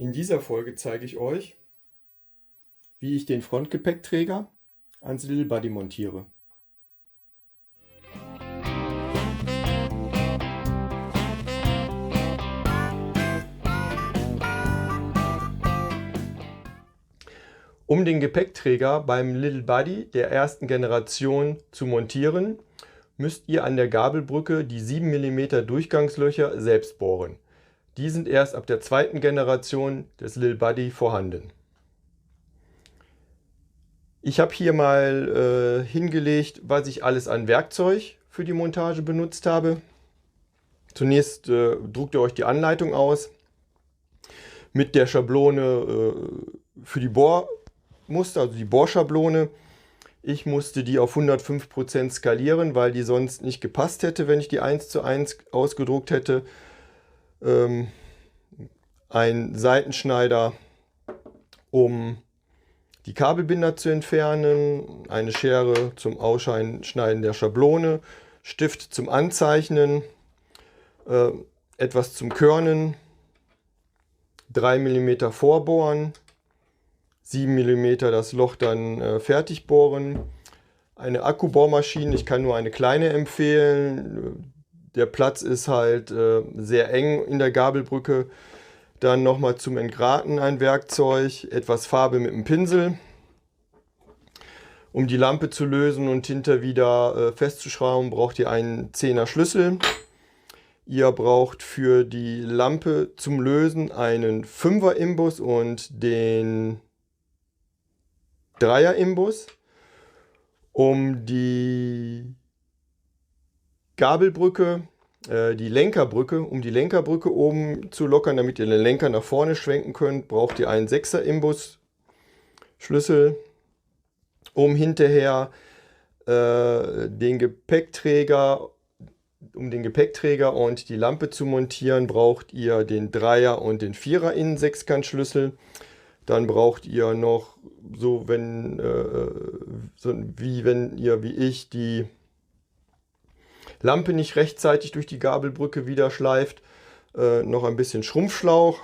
In dieser Folge zeige ich euch, wie ich den Frontgepäckträger ans Little Buddy montiere. Um den Gepäckträger beim Little Buddy der ersten Generation zu montieren, müsst ihr an der Gabelbrücke die 7 mm Durchgangslöcher selbst bohren. Die sind erst ab der zweiten Generation des Little Buddy vorhanden. Ich habe hier mal hingelegt, was ich alles an Werkzeug für die Montage benutzt habe. Zunächst druckt ihr euch die Anleitung aus mit der Schablone für die Bohrmuster, also die Bohrschablone. Ich musste die auf 105% skalieren, weil die sonst nicht gepasst hätte, wenn ich die 1:1 ausgedruckt hätte. Ein Seitenschneider, um die Kabelbinder zu entfernen, eine Schere zum Ausschneiden der Schablone, Stift zum Anzeichnen, etwas zum Körnen, 3 mm vorbohren, 7 mm das Loch dann fertig bohren, eine Akkubohrmaschine, ich kann nur eine kleine empfehlen, der Platz ist halt sehr eng in der Gabelbrücke. Dann nochmal zum Entgraten ein Werkzeug, etwas Farbe mit dem Pinsel, um die Lampe zu lösen und hinter wieder festzuschrauben, braucht ihr einen 10er Schlüssel. Ihr braucht für die Lampe zum Lösen einen 5er Imbus und den 3er Imbus. Um die Gabelbrücke, die Lenkerbrücke oben zu lockern, damit ihr den Lenker nach vorne schwenken könnt, braucht ihr einen 6er Imbus Schlüssel. Um hinterher den Gepäckträger und die Lampe zu montieren, braucht ihr den 3er und den 4er Innensechskantschlüssel. Dann braucht ihr noch, wenn ihr wie ich die Lampe nicht rechtzeitig durch die Gabelbrücke wieder schleift, noch ein bisschen Schrumpfschlauch.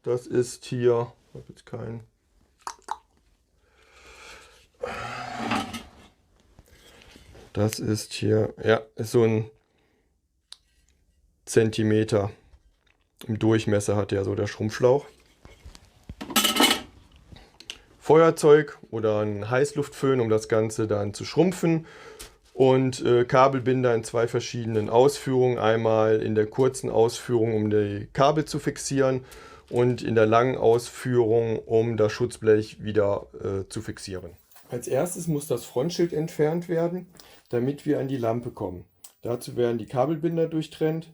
Das ist hier, ich habe jetzt keinen. Das ist hier, ja, ist so ein Zentimeter im Durchmesser hat der so der Schrumpfschlauch. Feuerzeug oder ein Heißluftföhn, um das Ganze dann zu schrumpfen. Und Kabelbinder in zwei verschiedenen Ausführungen. Einmal in der kurzen Ausführung, um die Kabel zu fixieren, und in der langen Ausführung, um das Schutzblech wieder zu fixieren. Als erstes muss das Frontschild entfernt werden, damit wir an die Lampe kommen. Dazu werden die Kabelbinder durchtrennt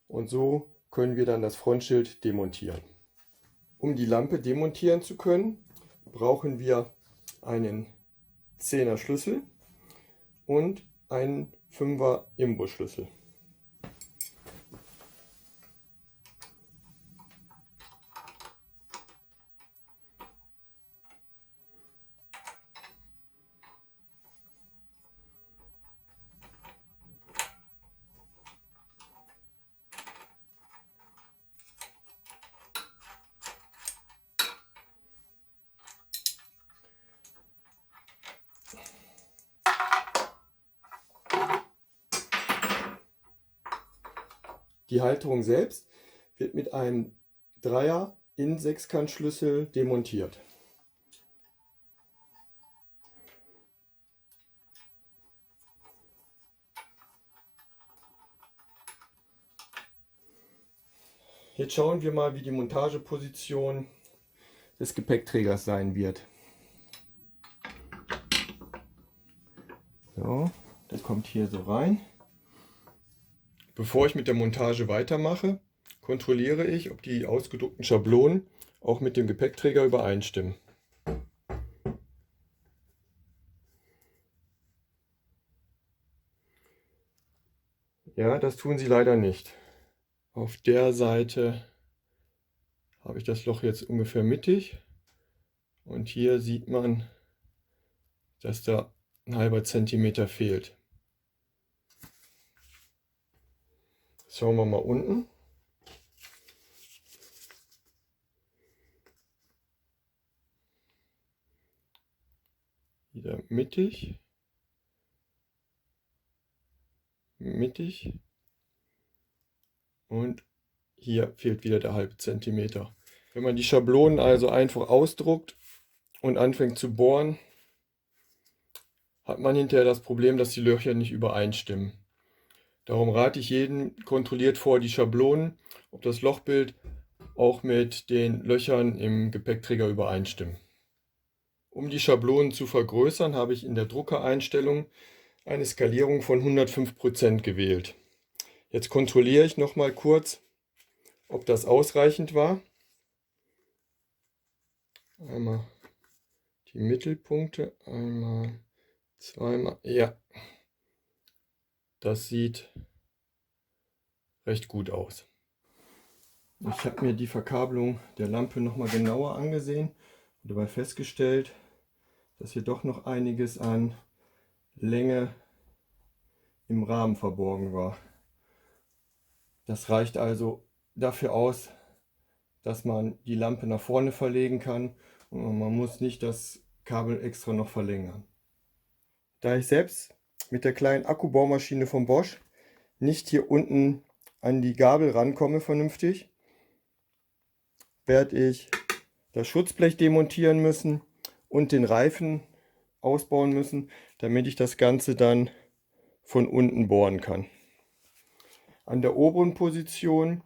und so können wir dann das Frontschild demontieren. Um die Lampe demontieren zu können, brauchen wir einen 10er Schlüssel und einen 5er Imbusschlüssel. Die Halterung selbst wird mit einem 3er Innensechskantschlüssel demontiert. Jetzt schauen wir mal, wie die Montageposition des Gepäckträgers sein wird. So, das kommt hier so rein. Bevor ich mit der Montage weitermache, kontrolliere ich, ob die ausgedruckten Schablonen auch mit dem Gepäckträger übereinstimmen. Ja, das tun sie leider nicht. Auf der Seite habe ich das Loch jetzt ungefähr mittig und hier sieht man, dass da ein halber Zentimeter fehlt. Schauen wir mal unten. wieder mittig. Und hier fehlt wieder der halbe Zentimeter. Wenn man die Schablonen also einfach ausdruckt und anfängt zu bohren, hat man hinterher das Problem, dass die Löcher nicht übereinstimmen. Darum rate ich jedem, kontrolliert vor die Schablonen, ob das Lochbild auch mit den Löchern im Gepäckträger übereinstimmen. Um die Schablonen zu vergrößern, habe ich in der Druckereinstellung eine Skalierung von 105% gewählt. Jetzt kontrolliere ich noch mal kurz, ob das ausreichend war. Einmal die Mittelpunkte, einmal, zweimal. Ja, das sieht recht gut aus. Ich habe mir die Verkabelung der Lampe noch mal genauer angesehen und dabei festgestellt, dass hier doch noch einiges an Länge im Rahmen verborgen war. Das reicht also dafür aus, dass man die Lampe nach vorne verlegen kann und man muss nicht das Kabel extra noch verlängern. Da ich selbst mit der kleinen Akkubaumaschine von Bosch nicht hier unten an die Gabel rankomme vernünftig, werde ich das Schutzblech demontieren müssen und den Reifen ausbauen müssen, damit ich das Ganze dann von unten bohren kann. An der oberen Position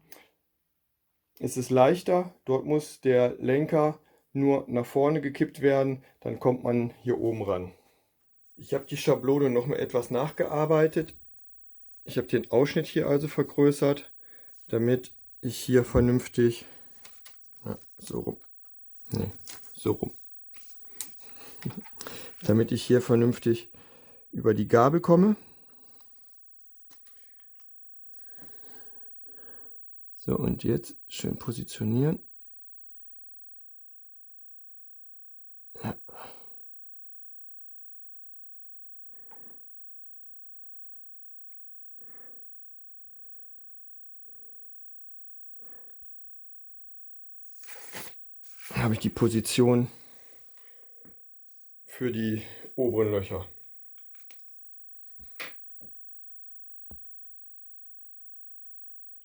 ist es leichter, dort muss der Lenker nur nach vorne gekippt werden, dann kommt man hier oben ran. Ich habe die Schablone noch mal etwas nachgearbeitet. Ich habe den Ausschnitt hier also vergrößert, damit ich hier vernünftig, damit ich hier vernünftig über die Gabel komme. So, und jetzt schön positionieren. Ja. Habe ich die Position für die oberen Löcher.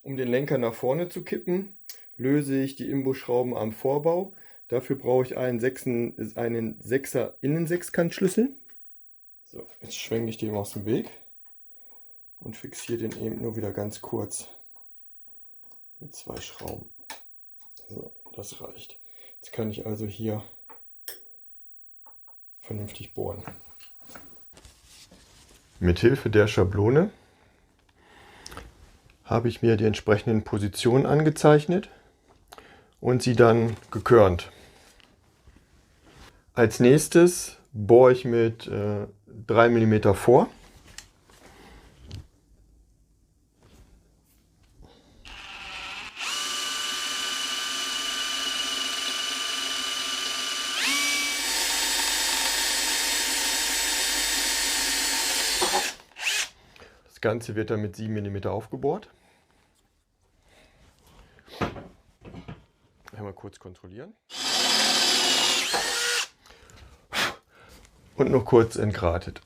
Um den Lenker nach vorne zu kippen, löse ich die Imbusschrauben am Vorbau. Dafür brauche ich einen 6er Innensechskantschlüssel. So, jetzt schwenke ich den aus dem Weg und fixiere den eben nur wieder ganz kurz mit 2 Schrauben. So, das reicht. Jetzt kann ich also hier vernünftig bohren. Mit Hilfe der Schablone habe ich mir die entsprechenden Positionen angezeichnet und sie dann gekörnt. Als nächstes bohre ich mit 3 mm vor. Das Ganze wird dann mit 7 mm aufgebohrt. Einmal kurz kontrollieren. Und noch kurz entgratet.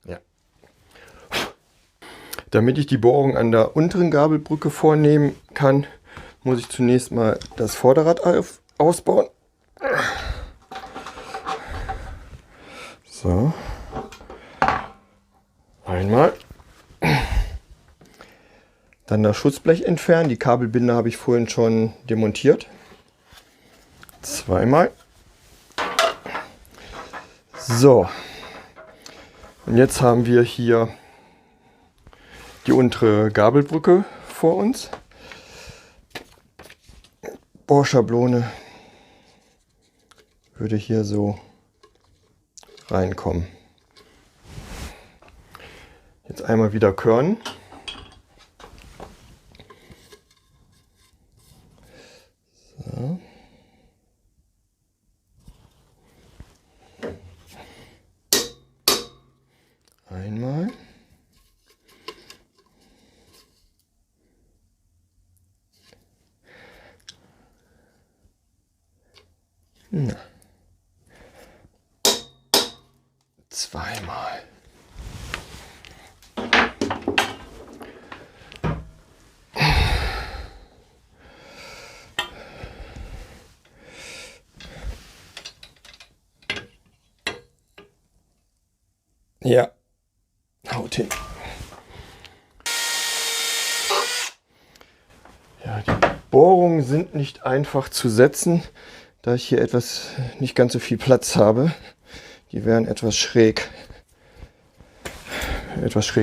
Ja. Damit ich die Bohrung an der unteren Gabelbrücke vornehmen kann, muss ich zunächst mal das Vorderrad ausbauen. So. Einmal. Dann das Schutzblech entfernen. Die Kabelbinder habe ich vorhin schon demontiert. Zweimal. So. Und jetzt haben wir hier die untere Gabelbrücke vor uns. Bohrschablone würde hier so reinkommen. Jetzt einmal wieder körnen. So. Na. Zweimal. Ja, haut hin. Ja, die Bohrungen sind nicht einfach zu setzen, da ich hier nicht ganz so viel Platz habe. Die werden etwas schräg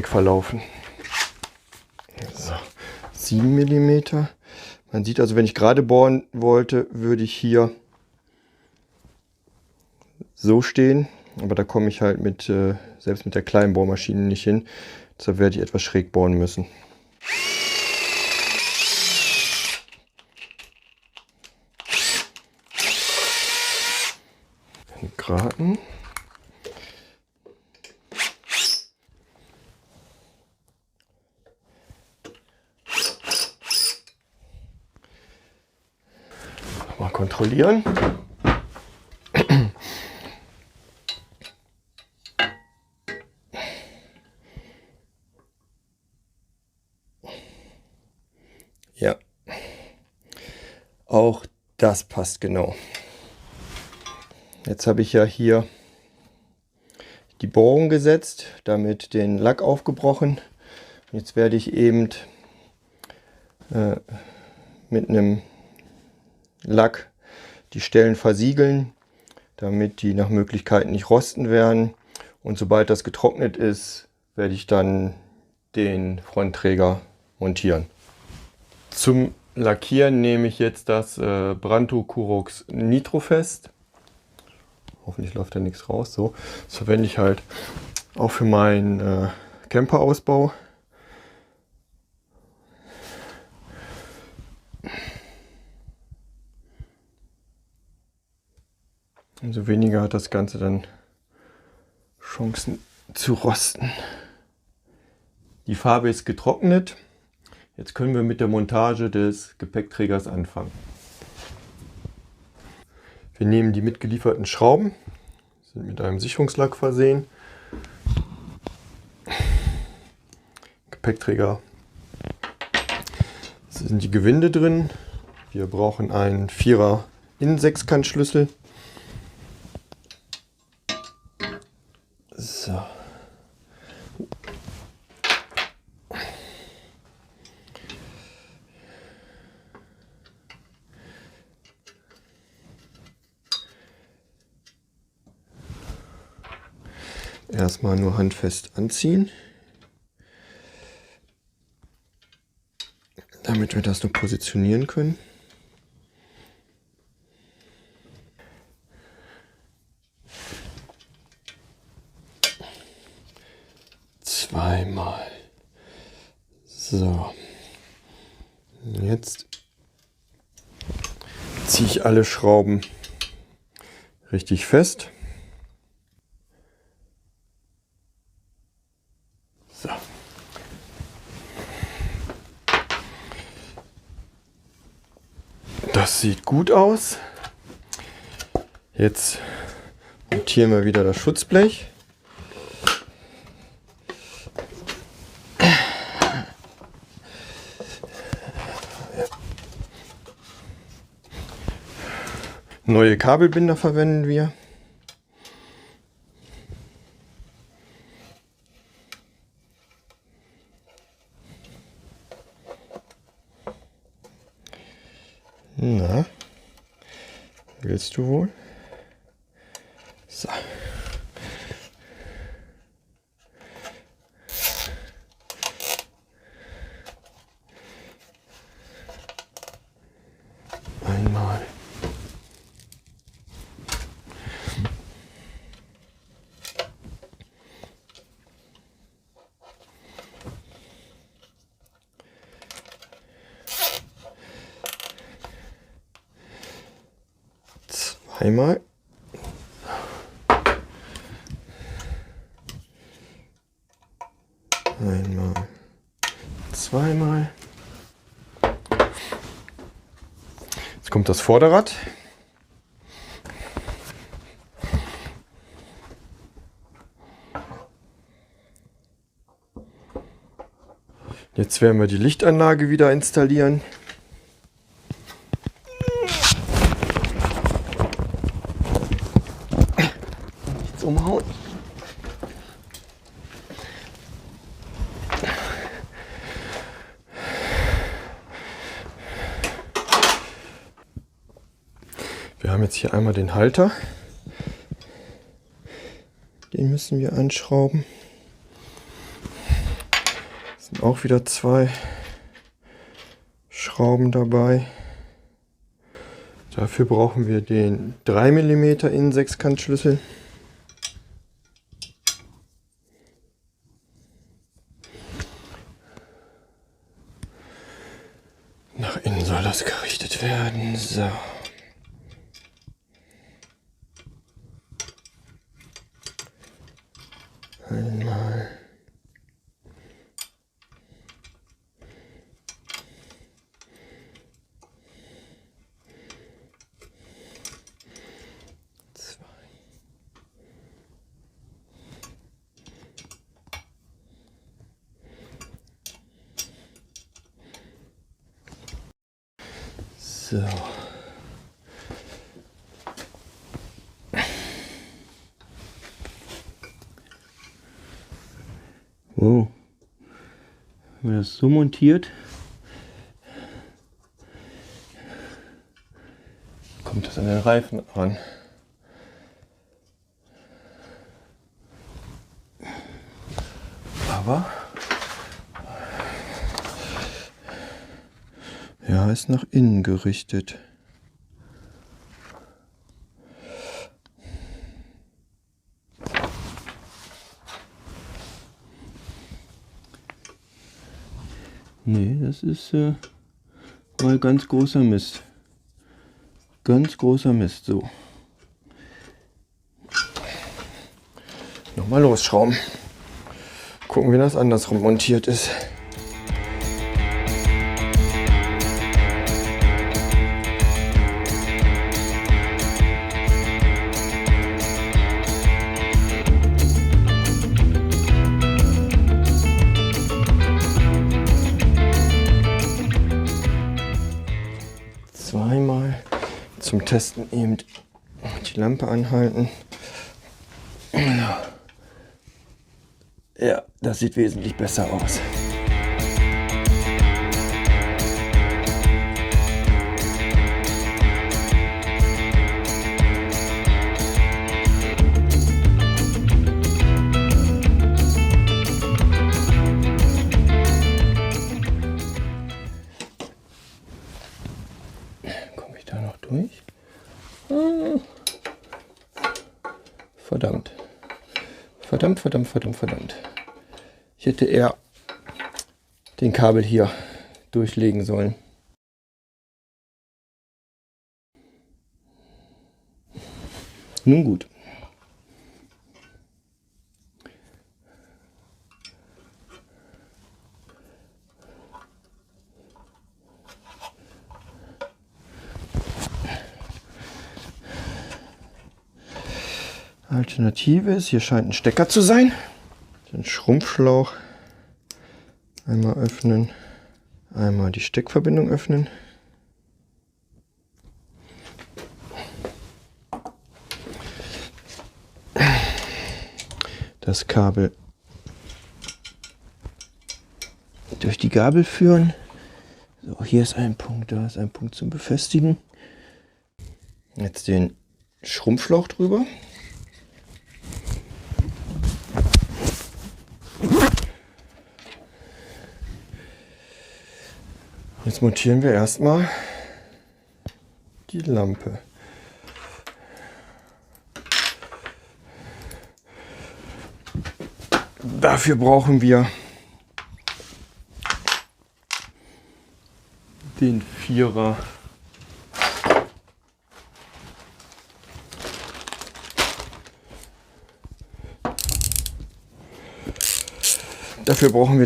verlaufen. So, 7 mm. Man sieht also, wenn ich gerade bohren wollte, würde ich hier so stehen. Aber da komme ich halt selbst mit der kleinen Bohrmaschine nicht hin. Deshalb werde ich etwas schräg bohren müssen. Graten. Mal kontrollieren. Ja, auch das passt genau. Jetzt habe ich ja hier die Bohrung gesetzt, damit den Lack aufgebrochen. Jetzt werde ich eben mit einem Lack die Stellen versiegeln, damit die nach Möglichkeit nicht rosten werden. Und sobald das getrocknet ist, werde ich dann den Frontträger montieren. Zum Lackieren nehme ich jetzt das Branto Curox Nitrofest. Hoffentlich läuft da nichts raus. So, das verwende ich halt auch für meinen Camperausbau. Umso weniger hat das Ganze dann Chancen zu rosten. Die Farbe ist getrocknet. Jetzt können wir mit der Montage des Gepäckträgers anfangen. Wir nehmen die mitgelieferten Schrauben, sind mit einem Sicherungslack versehen. Gepäckträger sind die Gewinde drin. Wir brauchen einen 4er Innensechskantschlüssel. So. Erstmal nur handfest anziehen, damit wir das nur positionieren können. Zweimal. So. Jetzt ziehe ich alle Schrauben richtig fest. So. Das sieht gut aus. Jetzt montieren wir wieder das Schutzblech. Neue Kabelbinder verwenden wir. Na, willst du wohl? So. Einmal. Zweimal. Einmal. Zweimal. Jetzt kommt das Vorderrad. Jetzt werden wir die Lichtanlage wieder installieren. Nichts umhauen. Wir haben jetzt hier einmal den Halter. Den müssen wir anschrauben. Es sind auch wieder 2 Schrauben dabei. Dafür brauchen wir den 3 mm Innensechskantschlüssel. Nach innen soll das gerichtet werden. So. Einmal. Zwei. So. Wow. Wenn man das so montiert, kommt das an den Reifen ran. Aber ja, ist nach innen gerichtet. Nee, das ist mal ganz großer Mist. Ganz großer Mist, so. Nochmal losschrauben. Gucken, wie das andersrum montiert ist. Zweimal zum Testen eben die Lampe anhalten. Ja, das sieht wesentlich besser aus. Komme ich da noch durch? Verdammt. Verdammt. Ich hätte eher den Kabel hier durchlegen sollen. Nun gut. Alternative ist, hier scheint ein Stecker zu sein. Den Schrumpfschlauch einmal öffnen, einmal die Steckverbindung öffnen. Das Kabel durch die Gabel führen. So, hier ist ein Punkt, da ist ein Punkt zum Befestigen. Jetzt den Schrumpfschlauch drüber. Jetzt montieren wir erstmal die Lampe. Dafür brauchen wir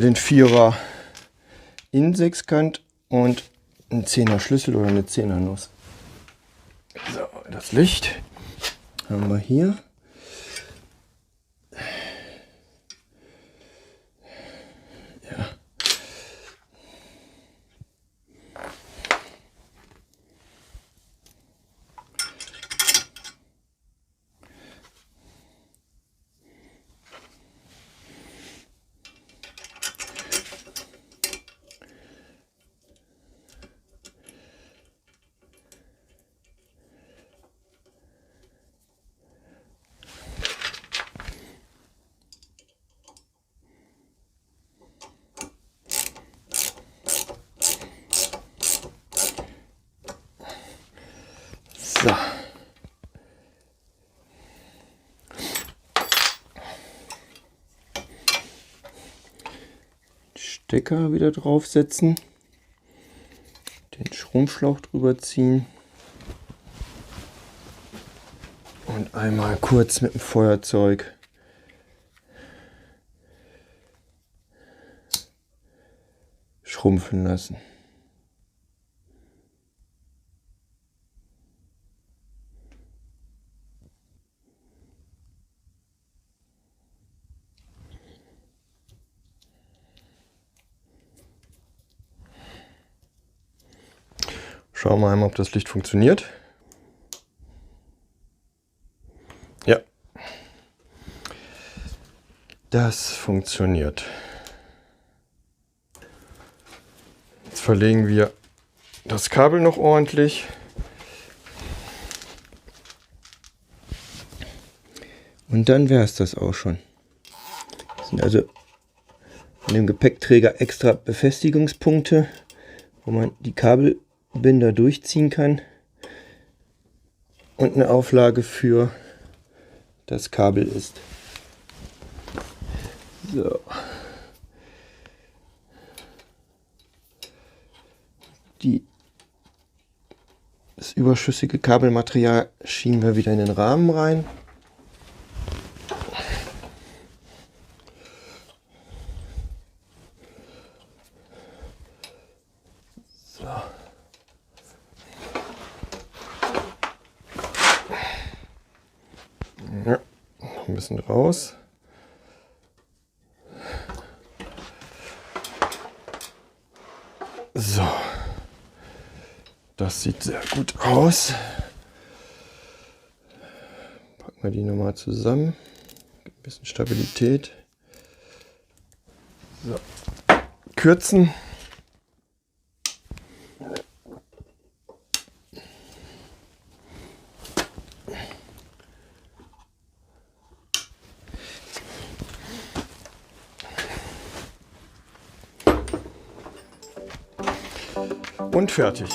den 4er Innensechskant und einen 10er Schlüssel oder eine 10er Nuss. So, das Licht haben wir hier. Ja. So. Stecker wieder draufsetzen, den Schrumpfschlauch drüber ziehen und einmal kurz mit dem Feuerzeug schrumpfen lassen. Schauen wir einmal, ob das Licht funktioniert. Ja, das funktioniert. Jetzt verlegen wir das Kabel noch ordentlich. Und dann wäre es das auch schon. Das sind also in dem Gepäckträger extra Befestigungspunkte, wo man die Kabelbinder durchziehen kann. Und eine Auflage für das Kabel ist. So. Das überschüssige Kabelmaterial schieben wir wieder in den Rahmen rein. So. Ja, noch ein bisschen raus. So. Das sieht sehr gut aus. Packen wir die nochmal zusammen. Ein bisschen Stabilität. So. Kürzen. Und fertig.